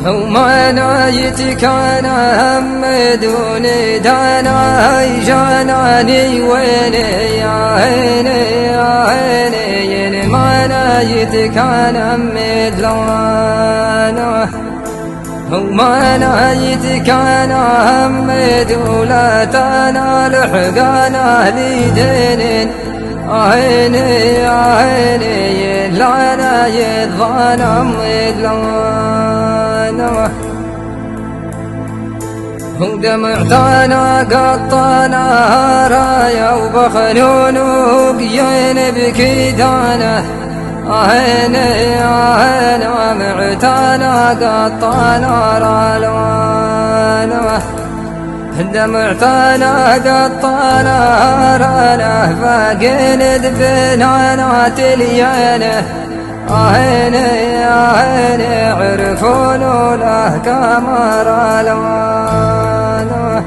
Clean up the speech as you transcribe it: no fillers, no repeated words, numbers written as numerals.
وما نايتك انا هم دوني دانا جاناني ويني يا عيني يا عيني ما نايتك انا هم دلانا وما نايتك انا هم دولتنا لحقانا ليدين عيني عيني لا يظلم ظلمنا ودمعتنا قطنا رايا وبخلون وقيين بكيدانا عيني عيني معتنا قطنا رالوانا دمعتنا قطنا رانا فاقين دبنانا تليانه عيني عيني عرفون له كمر الوانه